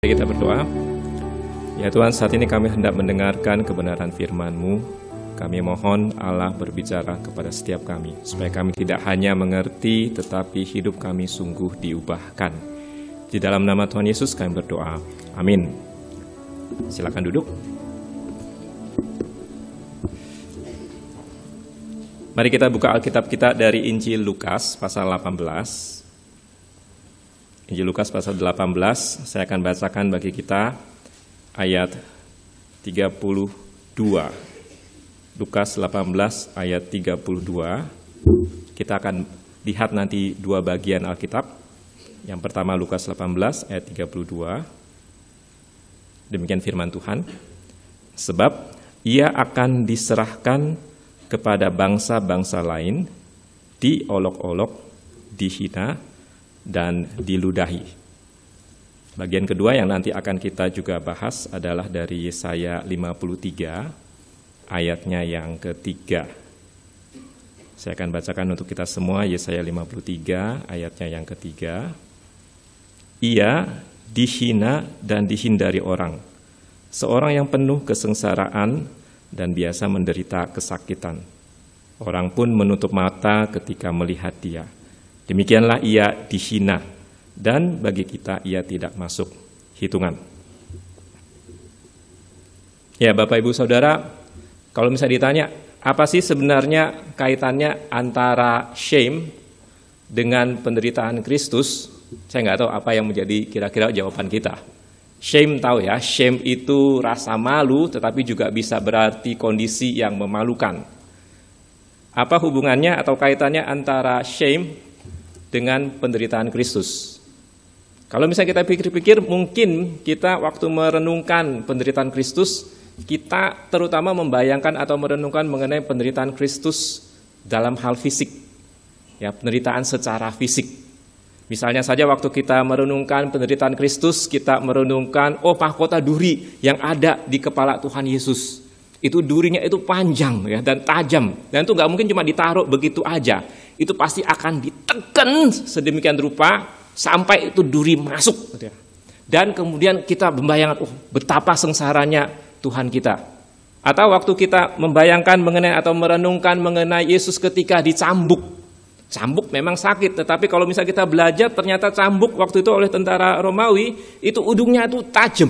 Kita berdoa. Ya Tuhan, saat ini kami hendak mendengarkan kebenaran firman-Mu. Kami mohon Allah berbicara kepada setiap kami, supaya kami tidak hanya mengerti, tetapi hidup kami sungguh diubahkan. Di dalam nama Tuhan Yesus kami berdoa. Amin. Silakan duduk. Mari kita buka Alkitab kita dari Injil Lukas pasal 18. Injil Lukas pasal 18, saya akan bacakan bagi kita ayat 32. Lukas 18 ayat 32. Kita akan lihat nanti dua bagian Alkitab. Yang pertama Lukas 18 ayat 32. Demikian firman Tuhan. Sebab ia akan diserahkan kepada bangsa-bangsa lain, diolok-olok, dihina, dan diludahi. Bagian kedua yang nanti akan kita juga bahas adalah dari Yesaya 53 ayatnya yang ketiga. Saya akan bacakan untuk kita semua Yesaya 53 ayatnya yang ketiga. Ia dihina dan dihindari orang, seorang yang penuh kesengsaraan dan biasa menderita kesakitan. Orang pun menutup mata ketika melihat dia. Demikianlah ia dihina, dan bagi kita ia tidak masuk hitungan. Ya Bapak Ibu Saudara, kalau misalnya ditanya, apa sih sebenarnya kaitannya antara shame dengan penderitaan Kristus? Saya nggak tahu apa yang menjadi kira-kira jawaban kita. Shame tahu ya, shame itu rasa malu, tetapi juga bisa berarti kondisi yang memalukan. Apa hubungannya atau kaitannya antara shame dengan penderitaan Kristus? Kalau misalnya kita pikir-pikir, mungkin kita waktu merenungkan penderitaan Kristus, kita terutama membayangkan atau merenungkan mengenai penderitaan Kristus dalam hal fisik, ya, penderitaan secara fisik. Misalnya saja waktu kita merenungkan penderitaan Kristus, kita merenungkan, mahkota duri yang ada di kepala Tuhan Yesus. Itu durinya itu panjang ya, dan tajam, dan itu nggak mungkin cuma ditaruh begitu aja. Itu pasti akan ditekan sedemikian rupa sampai itu duri masuk. Dan kemudian kita membayangkan, betapa sengsaranya Tuhan kita. Atau waktu kita membayangkan mengenai atau merenungkan mengenai Yesus ketika dicambuk. Cambuk memang sakit, tetapi kalau misalnya kita belajar, ternyata cambuk waktu itu oleh tentara Romawi, itu ujungnya itu tajam.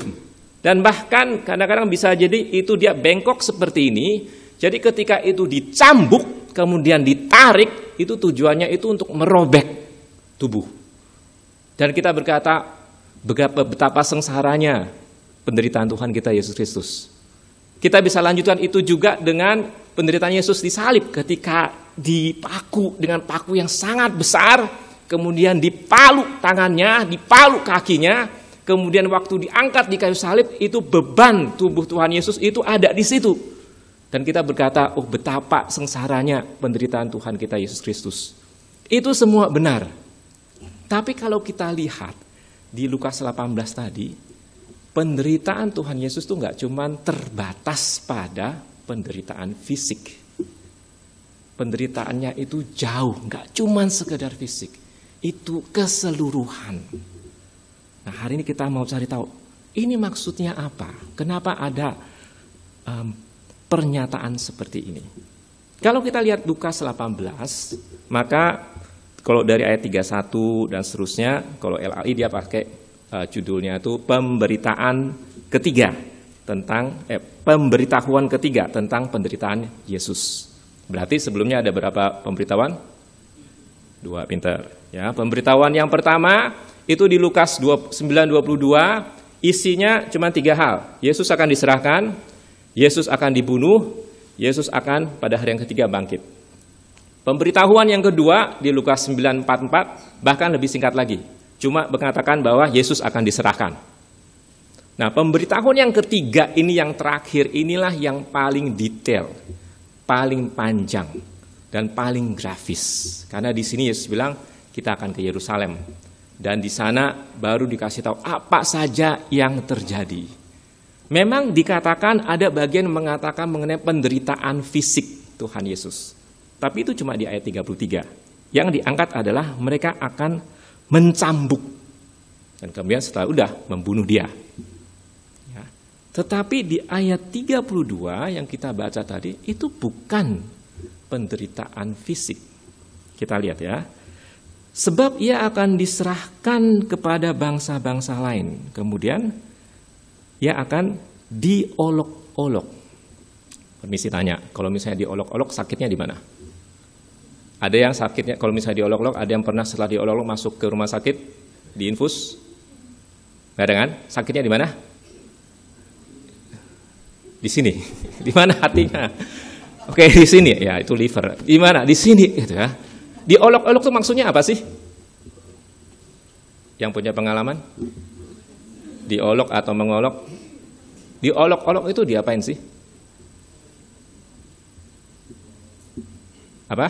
Dan bahkan kadang-kadang bisa jadi itu dia bengkok seperti ini. Jadi ketika itu dicambuk, kemudian ditarik, itu tujuannya itu untuk merobek tubuh. Dan kita berkata, betapa sengsaranya penderitaan Tuhan kita Yesus Kristus. Kita bisa lanjutkan itu juga dengan penderitaan Yesus disalib ketika dipaku dengan paku yang sangat besar, kemudian dipalu tangannya, dipalu kakinya, kemudian waktu diangkat di kayu salib, itu beban tubuh Tuhan Yesus itu ada di situ. Dan kita berkata, betapa sengsaranya penderitaan Tuhan kita Yesus Kristus. Itu semua benar. Tapi kalau kita lihat di Lukas 18 tadi, penderitaan Tuhan Yesus itu nggak cuma terbatas pada penderitaan fisik. Penderitaannya itu jauh, nggak cuma sekedar fisik. Itu keseluruhan. Nah, hari ini kita mau cari tahu, ini maksudnya apa? Kenapa ada pernyataan seperti ini? Kalau kita lihat Lukas 18, maka kalau dari ayat 31 dan seterusnya, kalau LAI dia pakai judulnya itu pemberitaan ketiga tentang pemberitahuan ketiga tentang penderitaan Yesus. Berarti sebelumnya ada berapa pemberitahuan? 2, pinter. Ya, pemberitahuan yang pertama itu di Lukas 9:22, isinya cuma 3 hal. Yesus akan diserahkan, Yesus akan dibunuh, Yesus akan pada hari yang ketiga bangkit. Pemberitahuan yang kedua di Lukas 9:44 bahkan lebih singkat lagi. Cuma mengatakan bahwa Yesus akan diserahkan. Nah, pemberitahuan yang ketiga ini yang terakhir, inilah yang paling detail, paling panjang, dan paling grafis. Karena di sini Yesus bilang kita akan ke Yerusalem. Dan di sana baru dikasih tahu apa saja yang terjadi. Memang dikatakan ada bagian mengatakan mengenai penderitaan fisik Tuhan Yesus. Tapi itu cuma di ayat 33. Yang diangkat adalah mereka akan mencambuk. Dan kemudian setelah udah membunuh dia. Ya. Tetapi di ayat 32 yang kita baca tadi itu bukan penderitaan fisik. Kita lihat ya. Sebab ia akan diserahkan kepada bangsa-bangsa lain. Kemudian ia akan diolok-olok. Permisi tanya, kalau misalnya diolok-olok sakitnya di mana? Ada yang sakitnya kalau misalnya diolok-olok, ada yang pernah setelah diolok-olok masuk ke rumah sakit, diinfus? Gak ada kan? Sakitnya di mana? Di sini. Di mana hatinya? Oke, di sini. Ya, itu liver. Di mana? Di sini gitu ya. Diolok-olok itu maksudnya apa sih? Yang punya pengalaman? Diolok atau mengolok? Diolok-olok itu diapain sih? Apa?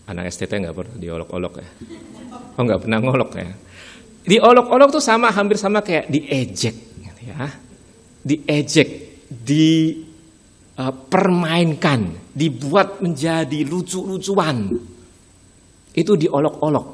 Anak STT nggak pernah diolok-olok ya? Oh, nggak pernah ngolok ya? Diolok-olok tuh hampir sama kayak diejek, gitu ya. Diejek, dipermainkan, dibuat menjadi lucu-lucuan. Itu diolok-olok.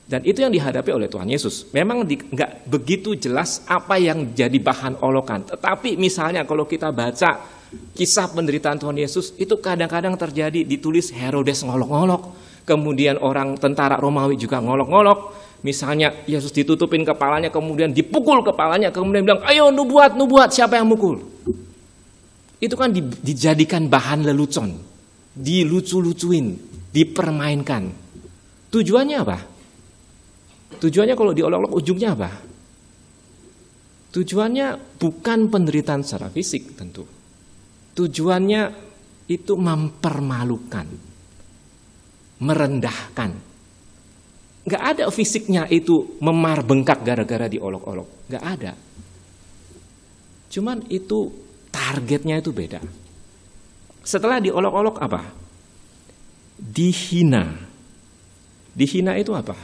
Dan itu yang dihadapi oleh Tuhan Yesus. Memang nggak begitu jelas apa yang jadi bahan olokan. Tetapi misalnya kalau kita baca kisah penderitaan Tuhan Yesus, itu kadang-kadang terjadi, ditulis Herodes ngolok-ngolok. Kemudian orang tentara Romawi juga ngolok-ngolok. Misalnya Yesus ditutupin kepalanya, kemudian dipukul kepalanya, kemudian bilang, ayo nubuat, siapa yang mukul? Itu kan dijadikan bahan lelucon. Dilucu-lucuin, dipermainkan. Tujuannya apa? Tujuannya kalau diolok-olok ujungnya apa? Tujuannya bukan penderitaan secara fisik tentu. Tujuannya itu mempermalukan, merendahkan. Gak ada fisiknya itu memar bengkak gara-gara diolok-olok. Gak ada. Cuman itu targetnya itu beda. Setelah diolok-olok apa? Dihina. Dihina itu apa?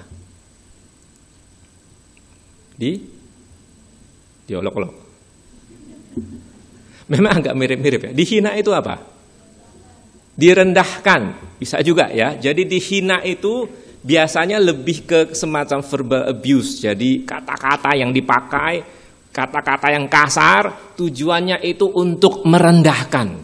Diolok-olok. Memang agak mirip-mirip ya. Dihina itu apa? Direndahkan. Bisa juga ya. Jadi dihina itu biasanya lebih ke semacam verbal abuse. Jadi kata-kata yang dipakai, kata-kata yang kasar, tujuannya itu untuk merendahkan.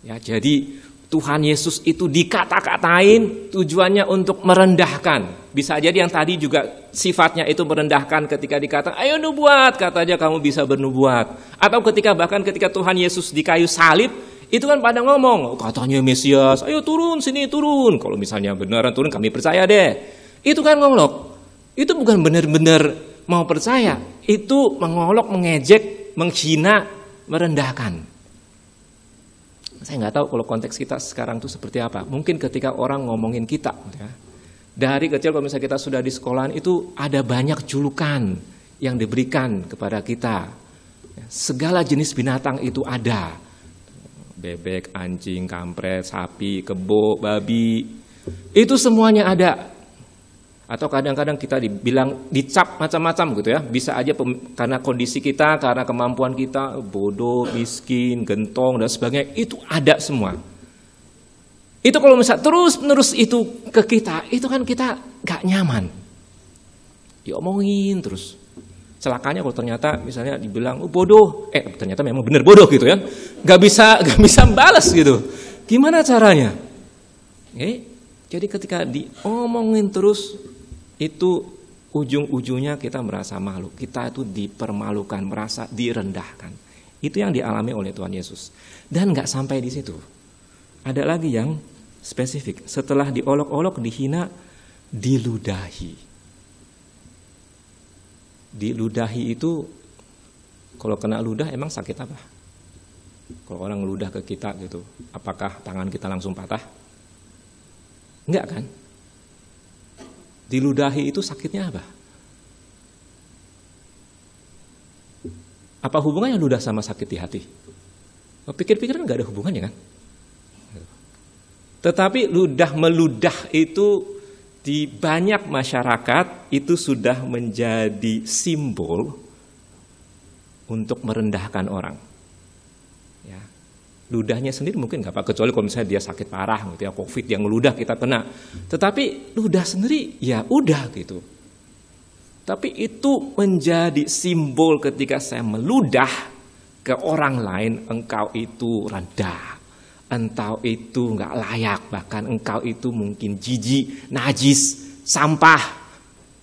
Ya, jadi Tuhan Yesus itu dikata-katain, tujuannya untuk merendahkan. Bisa jadi yang tadi juga sifatnya itu merendahkan ketika dikatakan, ayo nubuat, katanya kamu bisa bernubuat. Atau bahkan ketika Tuhan Yesus di kayu salib, itu kan pada ngomong, katanya Mesias, ayo turun sini turun. Kalau misalnya beneran turun kami percaya deh. Itu kan ngolok. Itu bukan benar-benar mau percaya. Itu mengolok, mengejek, menghina, merendahkan. Saya nggak tahu kalau konteks kita sekarang itu seperti apa. Mungkin ketika orang ngomongin kita, ya, dari kecil kalau misalnya kita sudah di sekolahan itu ada banyak julukan yang diberikan kepada kita. Segala jenis binatang itu ada. Bebek, anjing, kampret, sapi, kebo, babi. Itu semuanya ada. Atau kadang-kadang kita dibilang dicap macam-macam gitu ya. Bisa aja karena kondisi kita, karena kemampuan kita, bodoh, miskin, gentong dan sebagainya, itu ada semua. Itu kalau misalnya terus-menerus itu ke kita, itu kan kita gak nyaman. Diomongin terus. Celakanya kalau ternyata misalnya dibilang bodoh, ternyata memang benar bodoh gitu ya. Gak bisa balas gitu. Gimana caranya? Jadi ketika diomongin terus, itu ujung-ujungnya kita merasa malu. Kita itu dipermalukan, merasa direndahkan. Itu yang dialami oleh Tuhan Yesus. Dan gak sampai di situ. Ada lagi yang spesifik. Setelah diolok-olok, dihina, diludahi. Diludahi itu, kalau kena ludah emang sakit apa? Kalau orang ludah ke kita gitu, apakah tangan kita langsung patah? Enggak kan? Diludahi itu sakitnya apa? Apa hubungannya ludah sama sakit di hati? Pikir-pikir kan gak ada hubungannya kan? Tetapi meludah itu di banyak masyarakat itu sudah menjadi simbol untuk merendahkan orang. Ya. Ludahnya sendiri mungkin nggak apa, kecuali kalau misalnya dia sakit parah, gitu ya, COVID yang meludah kita kena. Tetapi ludah sendiri ya udah gitu. Tapi itu menjadi simbol ketika saya meludah ke orang lain, engkau itu rendah, engkau itu nggak layak, bahkan engkau itu mungkin jijik, najis, sampah.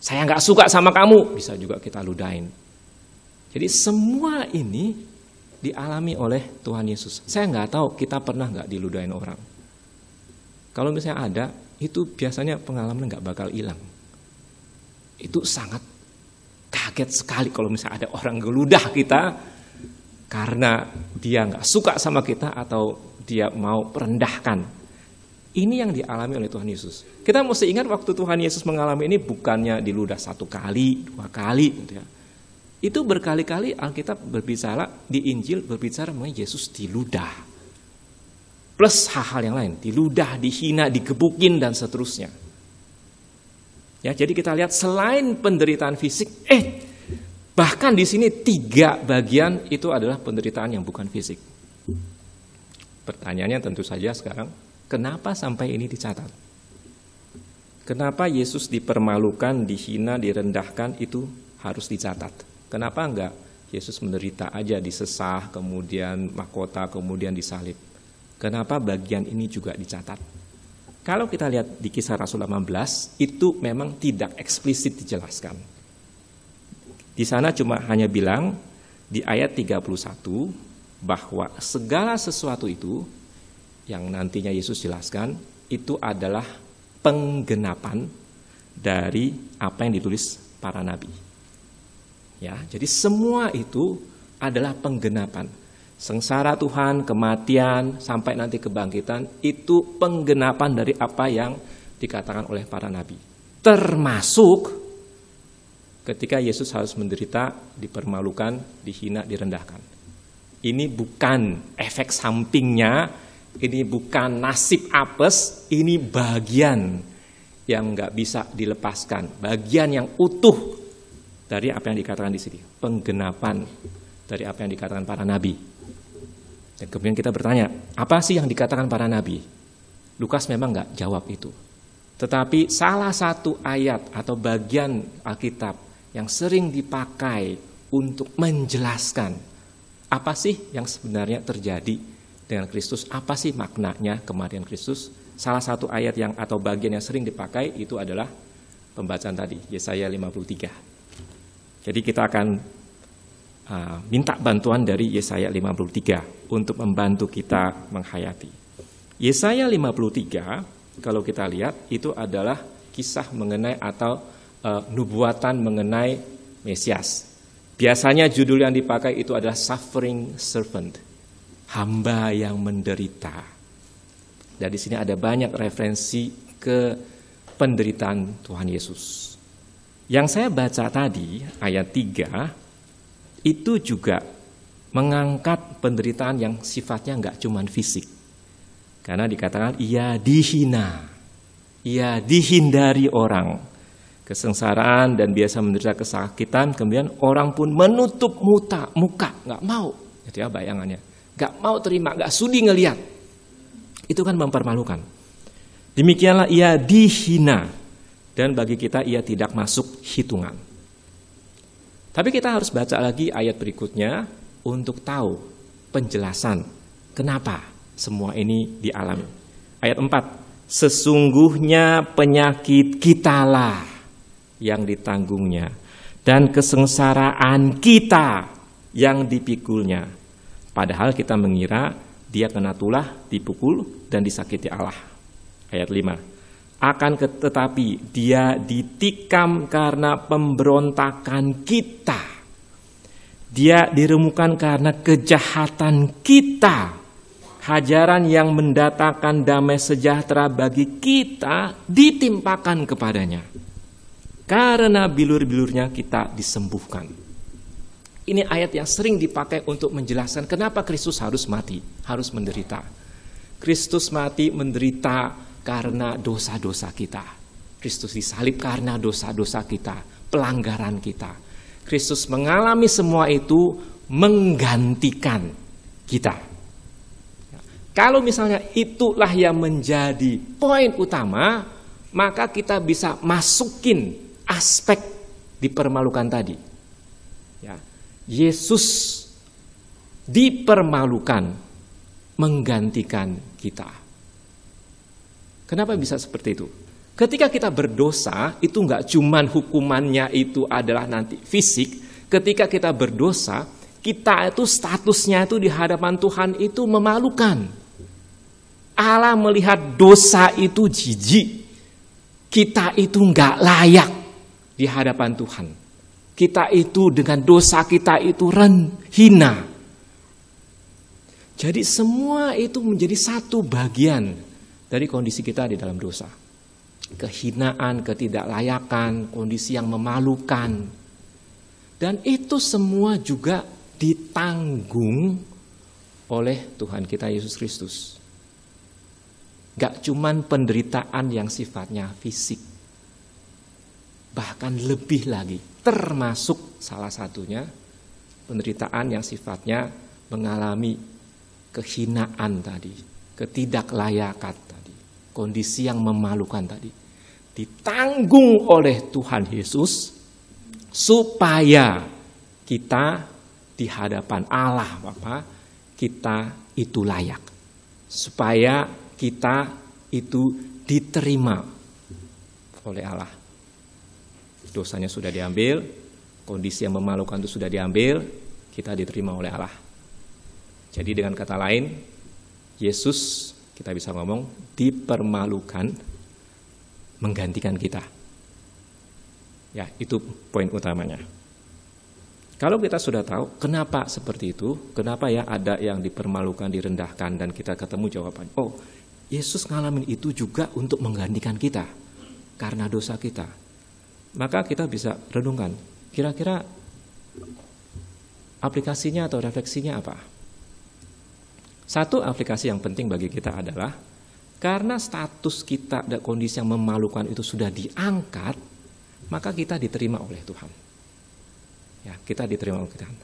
Saya nggak suka sama kamu, bisa juga kita ludahin. Jadi semua ini dialami oleh Tuhan Yesus. Saya nggak tahu kita pernah nggak diludahin orang. Kalau misalnya ada, itu biasanya pengalaman nggak bakal hilang. Itu sangat kaget sekali kalau misalnya ada orang geludah kita karena dia nggak suka sama kita atau dia mau merendahkan. Ini yang dialami oleh Tuhan Yesus. Kita mesti ingat waktu Tuhan Yesus mengalami ini bukannya diludah 1 kali, 2 kali, gitu ya. Itu berkali-kali Alkitab berbicara, di Injil berbicara mengenai Yesus diludah. Plus hal-hal yang lain, diludah, dihina, digebukin, dan seterusnya. Ya, jadi kita lihat selain penderitaan fisik, bahkan di sini 3 bagian itu adalah penderitaan yang bukan fisik. Pertanyaannya tentu saja sekarang, kenapa sampai ini dicatat? Kenapa Yesus dipermalukan, dihina, direndahkan itu harus dicatat? Kenapa enggak Yesus menderita aja, disesah, kemudian mahkota, kemudian disalib? Kenapa bagian ini juga dicatat? Kalau kita lihat di Kisah Rasul 18, itu memang tidak eksplisit dijelaskan. Di sana cuma hanya bilang di ayat 31 bahwa segala sesuatu itu yang nantinya Yesus jelaskan itu adalah penggenapan dari apa yang ditulis para nabi. Ya, jadi semua itu adalah penggenapan. Sengsara Tuhan, kematian, sampai nanti kebangkitan, itu penggenapan dari apa yang dikatakan oleh para nabi. Termasuk ketika Yesus harus menderita, dipermalukan, dihina, direndahkan. Ini bukan efek sampingnya, ini bukan nasib apes, ini bagian yang nggak bisa dilepaskan, bagian yang utuh dari apa yang dikatakan di sini, penggenapan dari apa yang dikatakan para nabi. Dan kemudian kita bertanya, apa sih yang dikatakan para nabi? Lukas memang nggak jawab itu. Tetapi salah satu ayat atau bagian Alkitab yang sering dipakai untuk menjelaskan apa sih yang sebenarnya terjadi dengan Kristus, apa sih maknanya kematian Kristus. Salah satu ayat yang atau bagian yang sering dipakai itu adalah pembacaan tadi, Yesaya 53. Jadi kita akan minta bantuan dari Yesaya 53 untuk membantu kita menghayati. Yesaya 53, kalau kita lihat, itu adalah kisah mengenai atau nubuatan mengenai Mesias. Biasanya judul yang dipakai itu adalah Suffering Servant, hamba yang menderita. Dan di sini ada banyak referensi ke penderitaan Tuhan Yesus. Yang saya baca tadi, ayat 3, itu juga mengangkat penderitaan yang sifatnya enggak cuma fisik. Karena dikatakan ia dihina, ia dihindari orang, kesengsaraan dan biasa menderita kesakitan, kemudian orang pun menutup muka, enggak mau, itu ya bayangannya, enggak mau terima, enggak sudi ngelihat. Itu kan mempermalukan. Demikianlah ia dihina. Dan bagi kita ia tidak masuk hitungan. Tapi kita harus baca lagi ayat berikutnya untuk tahu penjelasan kenapa semua ini dialami. Ayat 4, sesungguhnya penyakit kitalah yang ditanggungnya dan kesengsaraan kita yang dipikulnya. Padahal kita mengira dia kena tulah, dipukul dan disakiti Allah. Ayat 5. Akan tetapi dia ditikam karena pemberontakan kita. Dia diremukan karena kejahatan kita. Hajaran yang mendatangkan damai sejahtera bagi kita ditimpakan kepadanya. Karena bilur-bilurnya kita disembuhkan. Ini ayat yang sering dipakai untuk menjelaskan kenapa Kristus harus mati, harus menderita. Kristus mati menderita karena dosa-dosa kita. Kristus disalib karena dosa-dosa kita, pelanggaran kita. Kristus mengalami semua itu menggantikan kita. Kalau misalnya itulah yang menjadi poin utama, maka kita bisa masukin aspek dipermalukan tadi. Ya, Yesus dipermalukan menggantikan kita. Kenapa bisa seperti itu? Ketika kita berdosa, itu nggak cuman hukumannya itu adalah nanti fisik. Ketika kita berdosa, kita itu statusnya itu di hadapan Tuhan itu memalukan. Allah melihat dosa itu jijik. Kita itu nggak layak di hadapan Tuhan. Kita itu dengan dosa kita itu hina. Jadi semua itu menjadi satu bagian dari kondisi kita di dalam dosa. Kehinaan, ketidaklayakan, kondisi yang memalukan. Dan itu semua juga ditanggung oleh Tuhan kita Yesus Kristus. Gak cuman penderitaan yang sifatnya fisik. Bahkan lebih lagi, termasuk salah satunya penderitaan yang sifatnya mengalami kehinaan tadi, ketidaklayakan tadi, kondisi yang memalukan tadi. Ditanggung oleh Tuhan Yesus supaya kita di hadapan Allah Bapa, kita itu layak. Supaya kita itu diterima oleh Allah. Dosanya sudah diambil, kondisi yang memalukan itu sudah diambil, kita diterima oleh Allah. Jadi dengan kata lain, Yesus kita bisa ngomong dipermalukan menggantikan kita. Ya, itu poin utamanya. Kalau kita sudah tahu kenapa seperti itu, kenapa ya ada yang dipermalukan, direndahkan, dan kita ketemu jawabannya. Oh, Yesus ngalamin itu juga untuk menggantikan kita karena dosa kita. Maka kita bisa renungkan, kira-kira aplikasinya atau refleksinya apa? Satu aplikasi yang penting bagi kita adalah karena status kita dan kondisi yang memalukan itu sudah diangkat, maka kita diterima oleh Tuhan. Ya, kita diterima oleh Tuhan.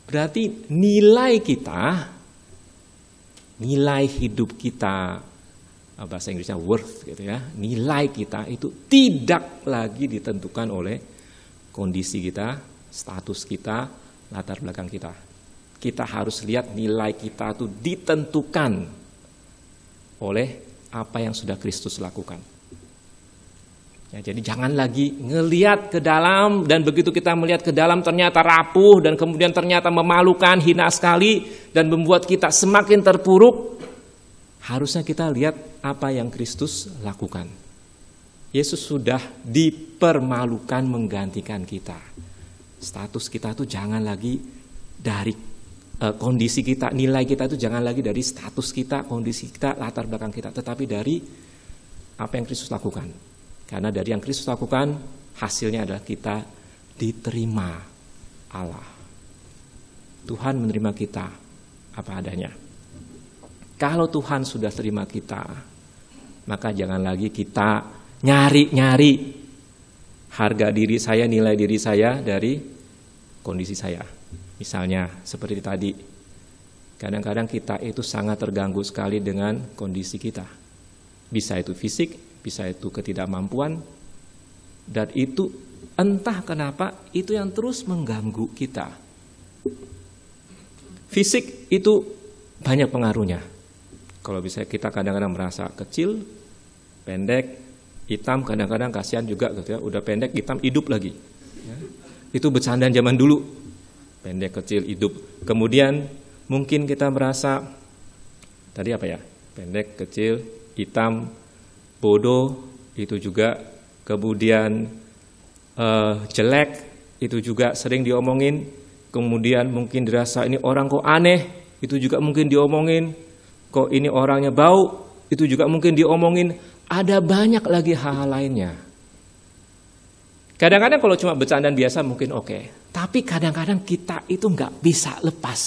Berarti nilai kita, nilai hidup kita, bahasa Inggrisnya worth gitu ya, nilai kita itu tidak lagi ditentukan oleh kondisi kita, status kita, latar belakang kita. Kita harus lihat nilai kita itu ditentukan oleh apa yang sudah Kristus lakukan. Ya, jadi jangan lagi ngelihat ke dalam, dan begitu kita melihat ke dalam ternyata rapuh dan kemudian ternyata memalukan, hina sekali, dan membuat kita semakin terpuruk. Harusnya kita lihat apa yang Kristus lakukan. Yesus sudah dipermalukan menggantikan kita. Status kita itu jangan lagi dari kondisi kita, nilai kita itu jangan lagi dari status kita, kondisi kita, latar belakang kita, tetapi dari apa yang Kristus lakukan. Karena dari yang Kristus lakukan, hasilnya adalah kita diterima Allah. Tuhan menerima kita apa adanya. Kalau Tuhan sudah terima kita, maka jangan lagi kita nyari-nyari harga diri saya, nilai diri saya dari kondisi saya. Misalnya seperti tadi, kadang-kadang kita itu sangat terganggu sekali dengan kondisi kita. Bisa itu fisik, bisa itu ketidakmampuan, dan itu entah kenapa itu yang terus mengganggu kita. Fisik itu banyak pengaruhnya. Kalau bisa kita kadang-kadang merasa kecil, pendek, hitam, kadang-kadang kasihan juga gitu ya, udah pendek, hitam, hidup lagi. Ya. Itu bercandaan zaman dulu, pendek, kecil, hidup. Kemudian mungkin kita merasa tadi apa ya, pendek, kecil, hitam, bodoh, itu juga. Kemudian jelek, itu juga sering diomongin. Kemudian mungkin dirasa ini orang kok aneh, itu juga mungkin diomongin. Kok ini orangnya bau, itu juga mungkin diomongin. Ada banyak lagi hal-hal lainnya. Kadang-kadang kalau cuma bercandaan biasa mungkin oke. Tapi kadang-kadang kita itu nggak bisa lepas.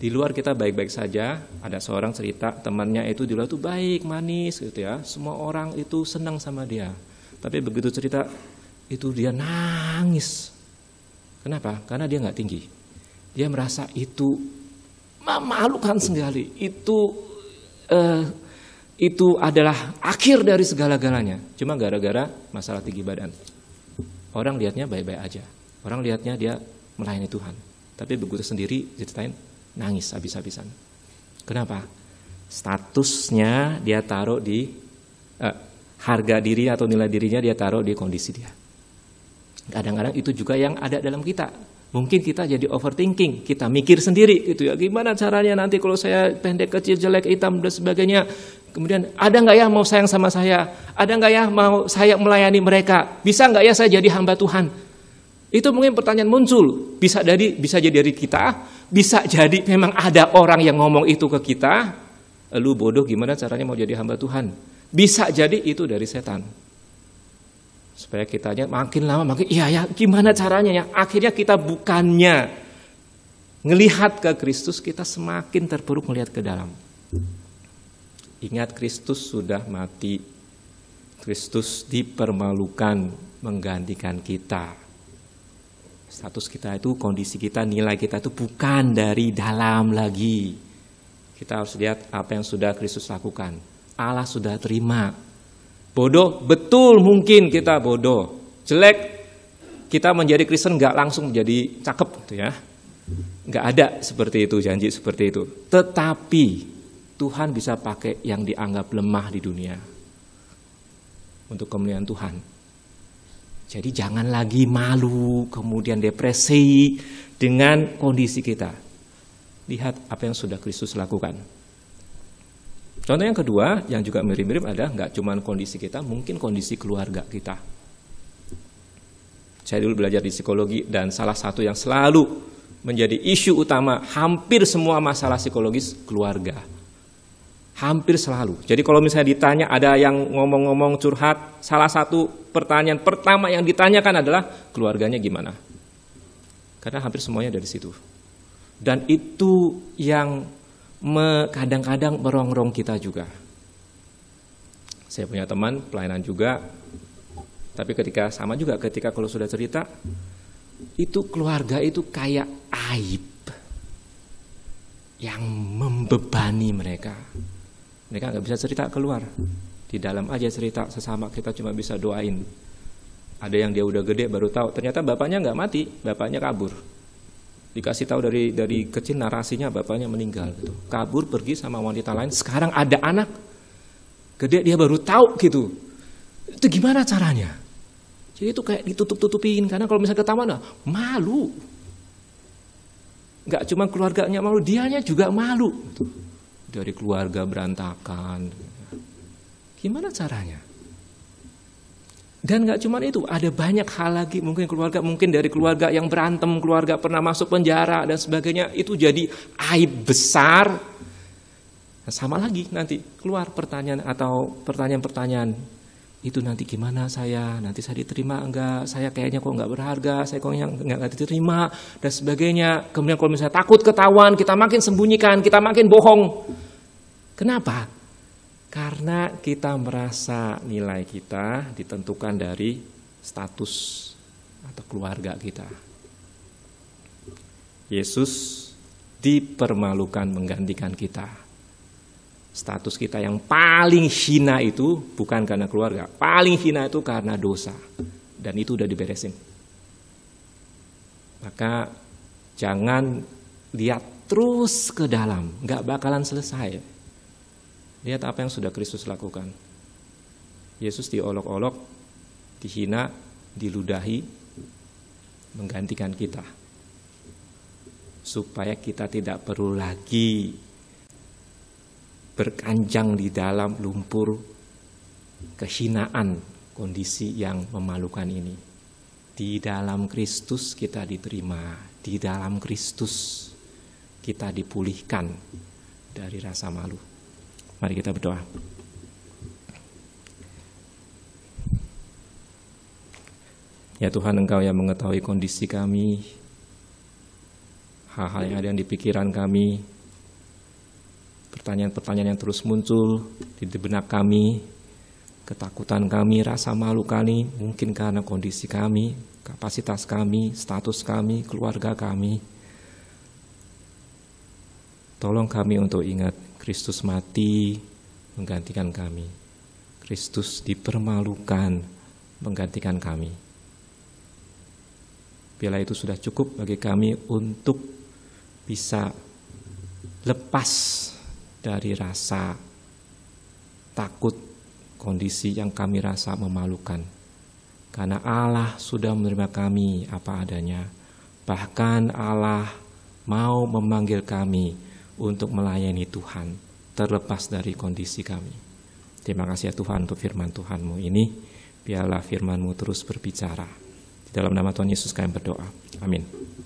Di luar kita baik-baik saja. Ada seorang cerita temannya itu di luar itu baik, manis gitu ya. Semua orang itu senang sama dia. Tapi begitu cerita itu dia nangis. Kenapa? Karena dia nggak tinggi. Dia merasa itu memalukan sekali. Itu adalah akhir dari segala-galanya. Cuma gara-gara masalah tinggi badan. Orang lihatnya baik-baik aja. Orang lihatnya dia melayani Tuhan. Tapi begitu sendiri diceritain nangis habis-habisan. Kenapa? Statusnya dia taruh di harga diri atau nilai dirinya dia taruh di kondisi dia. Kadang-kadang itu juga yang ada dalam kita. Mungkin kita jadi overthinking, kita mikir sendiri gitu ya. Gimana caranya nanti kalau saya pendek, kecil, jelek, hitam dan sebagainya. Kemudian ada nggak ya mau sayang sama saya? Ada nggak ya mau saya melayani mereka? Bisa nggak ya saya jadi hamba Tuhan? Itu mungkin pertanyaan muncul. Bisa jadi dari kita, bisa jadi memang ada orang yang ngomong itu ke kita. Lu bodoh, gimana caranya mau jadi hamba Tuhan? Bisa jadi itu dari setan. Supaya kitanya makin lama makin iya ya gimana caranya ya. Akhirnya kita bukannya ngelihat ke Kristus, kita semakin terpuruk melihat ke dalam. Ingat, Kristus sudah mati. Kristus dipermalukan menggantikan kita. Status kita itu, kondisi kita, nilai kita itu bukan dari dalam lagi. Kita harus lihat apa yang sudah Kristus lakukan. Allah sudah terima. Bodoh, betul mungkin kita bodoh. Jelek, kita menjadi Kristen nggak langsung menjadi cakep gitu ya. Nggak ada seperti itu, janji seperti itu. Tetapi Tuhan bisa pakai yang dianggap lemah di dunia untuk kemuliaan Tuhan. Jadi jangan lagi malu, kemudian depresi dengan kondisi kita. Lihat apa yang sudah Kristus lakukan. Contoh yang kedua, yang juga mirip-mirip ada nggak cuma kondisi kita, mungkin kondisi keluarga kita. Saya dulu belajar di psikologi dan salah satu yang selalu menjadi isu utama hampir semua masalah psikologis keluarga. Hampir selalu. Jadi kalau misalnya ditanya ada yang ngomong-ngomong curhat, salah satu pertanyaan pertama yang ditanyakan adalah keluarganya gimana. Karena hampir semuanya dari situ. Dan itu yang kadang-kadang merongrong kita juga. Saya punya teman pelayanan juga, tapi ketika kalau sudah cerita, itu keluarga itu kayak aib yang membebani mereka. Mereka nggak bisa cerita keluar, di dalam aja cerita sesama kita cuma bisa doain. Ada yang dia udah gede baru tahu, ternyata bapaknya nggak mati, bapaknya kabur. Dikasih tahu dari kecil narasinya bapaknya meninggal gitu. Kabur pergi sama wanita lain. Sekarang ada anak gede dia baru tahu gitu. Itu gimana caranya? Jadi itu kayak ditutup-tutupin karena kalau misalnya ketahuan malu. Enggak cuma keluarganya malu, dianya juga malu. Dari keluarga berantakan. Gimana caranya? Dan gak cuma itu, ada banyak hal lagi, mungkin dari keluarga yang berantem, keluarga pernah masuk penjara dan sebagainya, itu jadi aib besar. Nah, sama lagi nanti keluar pertanyaan-pertanyaan, itu nanti gimana nanti saya diterima enggak, saya kayaknya kok enggak berharga, saya kok enggak diterima dan sebagainya. Kemudian kalau misalnya takut ketahuan, kita makin sembunyikan, kita makin bohong. Kenapa? Karena kita merasa nilai kita ditentukan dari status atau keluarga kita. Yesus dipermalukan menggantikan kita. Status kita yang paling hina itu bukan karena keluarga, paling hina itu karena dosa. Dan itu udah diberesin. Maka jangan lihat terus ke dalam, gak bakalan selesai. Lihat apa yang sudah Kristus lakukan. Yesus diolok-olok, dihina, diludahi, menggantikan kita. Supaya kita tidak perlu lagi berkanjang di dalam lumpur kehinaan kondisi yang memalukan ini. Di dalam Kristus kita diterima, di dalam Kristus kita dipulihkan dari rasa malu. Mari kita berdoa. Ya Tuhan, Engkau yang mengetahui kondisi kami, hal-hal yang ada di pikiran kami, pertanyaan-pertanyaan yang terus muncul di benak kami, ketakutan kami, rasa malu kami, mungkin karena kondisi kami, kapasitas kami, status kami, keluarga kami. Tolong kami untuk ingat Kristus mati menggantikan kami. Kristus dipermalukan menggantikan kami. Biarlah itu sudah cukup bagi kami untuk bisa lepas dari rasa takut kondisi yang kami rasa memalukan. Karena Allah sudah menerima kami apa adanya. Bahkan Allah mau memanggil kami untuk melayani Tuhan, terlepas dari kondisi kami. Terima kasih ya Tuhan untuk firman Tuhan-Mu ini. Biarlah firman-Mu terus berbicara. Di dalam nama Tuhan Yesus kami berdoa. Amin.